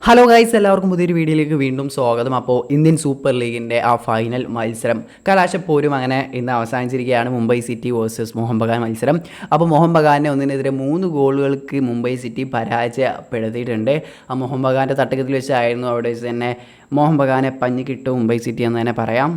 Hello guys, എല്ലാവർക്കും പുതിയൊരു വീഡിയോയിലേക്ക് വീണ്ടും സ്വാഗതം. അപ്പോൾ ഇന്ത്യൻ സൂപ്പർ ലീഗിൻ്റെ ആ ഫൈനൽ മത്സരം കലാശപ്പോരും അങ്ങനെ ഇന്ന് അവസാനിച്ചിരിക്കുകയാണ്. മുംബൈ സിറ്റി വേഴ്സസ് മോഹൻ ബഗാൻ മത്സരം. അപ്പോൾ മോഹൻ ബഗാനെ ഒന്നിനെതിരെ 3 ഗോളുകൾക്ക് മുംബൈ സിറ്റി പരാജയപ്പെടുത്തിയിട്ടുണ്ട്. ആ മോഹൻ ബഗാൻ്റെ തട്ടകത്തിൽ വെച്ചായിരുന്നു അവിടെ വെച്ച് തന്നെ മോഹൻ ബഗാനെ പഞ്ഞിക്കിട്ടു മുംബൈ സിറ്റി എന്ന് തന്നെ പറയാം.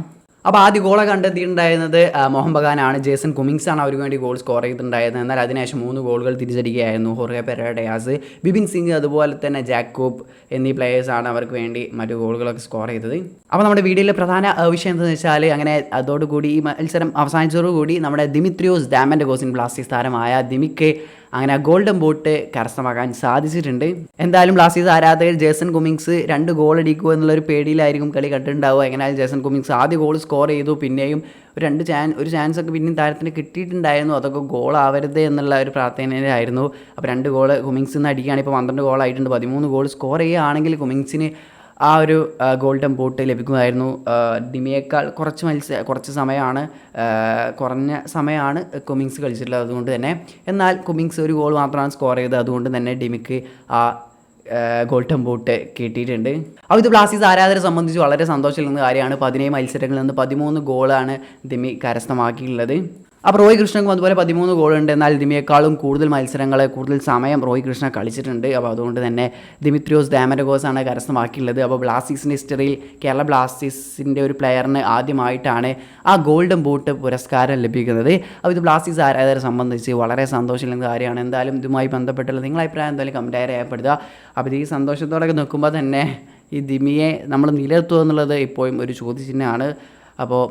അപ്പോൾ ആദ്യ ഗോളെ കണ്ടെത്തിയിട്ടുണ്ടായിരുന്നത് മോഹൻ ബഗാനാണ്. ജേസൺ കുമിങ്സാണ് അവർക്ക് വേണ്ടി ഗോൾ സ്കോർ ചെയ്തിട്ടുണ്ടായിരുന്നത്. എന്നാൽ അതിനുശേഷം 3 ഗോളുകൾ തിരിച്ചടിക്കുകയായിരുന്നു. ഹോർഗെ പെരേഡയാസ്, ബിപിൻ സിംഗ്, അതുപോലെ തന്നെ ജാക്കോബ് എന്നീ പ്ലേയേഴ്സാണ് അവർക്ക് വേണ്ടി മറ്റു ഗോളുകളൊക്കെ സ്കോർ ചെയ്തത്. അപ്പോൾ നമ്മുടെ വീഡിയോയിലെ പ്രധാന വിഷയം എന്താണെന്ന് വെച്ചാൽ, അങ്ങനെ അതോടുകൂടി ഈ മത്സരം അവസാനിച്ചതോടുകൂടി നമ്മുടെ ദിമിത്രിയോസ് ഡാമൻഡഗോസിൻ ബ്ലാസ്റ്റേഴ്സ് താരമായ ദിമിക്ക് അങ്ങനെ ഗോൾഡൻ ബൂട്ട് കരസ്ഥമാക്കാൻ സാധിച്ചിട്ടുണ്ട്. എന്തായാലും ബ്ലാസ്റ്റേഴ്സ് ആരാധകർ ജേസൺ കുമിങ്സ് 2 ഗോൾ അടിക്കുക എന്നുള്ളൊരു പേടിയിലായിരിക്കും കളി കണ്ടിട്ടുണ്ടാവുക. എങ്ങനെയായാലും ജേസൺ കുമിങ്സ് ആദ്യ ഗോൾ സ്കോർ ചെയ്തു. പിന്നെയും ഒരു ചാൻസ് ഒക്കെ പിന്നെയും താരത്തിന് കിട്ടിയിട്ടുണ്ടായിരുന്നു. അതൊക്കെ ഗോൾ ആവരുത് എന്നുള്ള ഒരു പ്രാർത്ഥനയിലായിരുന്നു. അപ്പോൾ 2 ഗോൾ കുമിങ്സിൽ നിന്ന് അടിക്കുകയാണ്. ഇപ്പോൾ 12 ഗോളായിട്ടുണ്ട്. 13 ഗോൾ സ്കോർ ചെയ്യുകയാണെങ്കിൽ കുമിങ്സിന് ആ ഒരു ഗോൾഡൻ ബൂട്ട് ലഭിക്കുമായിരുന്നു. ഡിമിയേക്കാൾ കുറച്ച് സമയമാണ് കുറഞ്ഞ സമയമാണ് കുമിങ്സ് കളിച്ചിട്ടുള്ളത്. അതുകൊണ്ട് തന്നെ എന്നാൽ കുമിങ്സ് ഒരു ഗോൾ മാത്രമാണ് സ്കോർ ചെയ്തത്. അതുകൊണ്ട് തന്നെ ഡിമിക്ക് ആ ഗോൾഡൻ ബൂട്ട് കിട്ടിയിട്ടുണ്ട്. അപ്പോൾ ഇത് ബ്ലാസ്റ്റേഴ്സ് ആരാധകരെ സംബന്ധിച്ച് വളരെ സന്തോഷമുള്ള കാര്യമാണ്. 17 മത്സരങ്ങളിൽ നിന്ന് 13 ഗോളാണ് ദിമി കരസ്ഥമാക്കിയിട്ടുള്ളത്. അപ്പോൾ റോയ് കൃഷ്ണക്കും അതുപോലെ 13 ഗോളുണ്ട്. എന്നാൽ ദിമിയേക്കാളും കൂടുതൽ മത്സരങ്ങൾ, കൂടുതൽ സമയം റോയ് കൃഷ്ണ കളിച്ചിട്ടുണ്ട്. അപ്പോൾ അതുകൊണ്ട് തന്നെ ദിമിത്രിയോസ് ഡാമൻഡഗോസാണ് കരസ്ഥമാക്കിയുള്ളത്. അപ്പോൾ ബ്ലാസ്റ്റേഴ്സിൻ്റെ ഹിസ്റ്ററിയിൽ കേരള ബ്ലാസ്റ്റേഴ്സിൻ്റെ ഒരു പ്ലെയറിന് ആദ്യമായിട്ടാണ് ആ ഗോൾഡൻ ബൂട്ട് പുരസ്കാരം ലഭിക്കുന്നത്. അപ്പോൾ ഇത് ബ്ലാസ്റ്റേഴ്സ് ആരാധകരെ സംബന്ധിച്ച് വളരെ സന്തോഷമുള്ള കാര്യമാണ്. എന്തായാലും ഇതുമായി ബന്ധപ്പെട്ടുള്ള നിങ്ങളുടെ അഭിപ്രായം എന്തായാലും കമൻറ്റ് രേഖപ്പെടുത്തുക. അപ്പോൾ ഈ സന്തോഷത്തോടെ നോക്കുമ്പോൾ തന്നെ ഈ ദിമിയെ നമ്മൾ നിലനിർത്തുക എന്നുള്ളത് ഇപ്പോഴും ഒരു ചോദ്യചിഹ്നമാണ്. അപ്പോൾ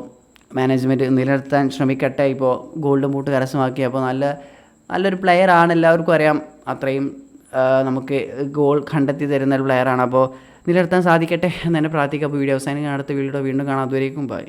മാനേജ്മെൻറ്റ് നിലനിർത്താൻ ശ്രമിക്കട്ടെ. ഇപ്പോൾ ഗോൾഡൻ ബൂട്ട് കരസ്ഥമാക്കി. അപ്പോൾ നല്ലൊരു പ്ലെയറാണ്, എല്ലാവർക്കും അറിയാം. അത്രയും നമുക്ക് ഗോൾ കണ്ടെത്തി തരുന്ന ഒരു പ്ലെയറാണ്. അപ്പോൾ നിലനിർത്താൻ സാധിക്കട്ടെ എന്ന് തന്നെ പ്രാർത്ഥിക്കുക. അപ്പോൾ വീഡിയോ അവസാനിക്കാൻ അടുത്ത വീഡിയോ വീണ്ടും കാണാം. അതുവരേക്കും ബൈ.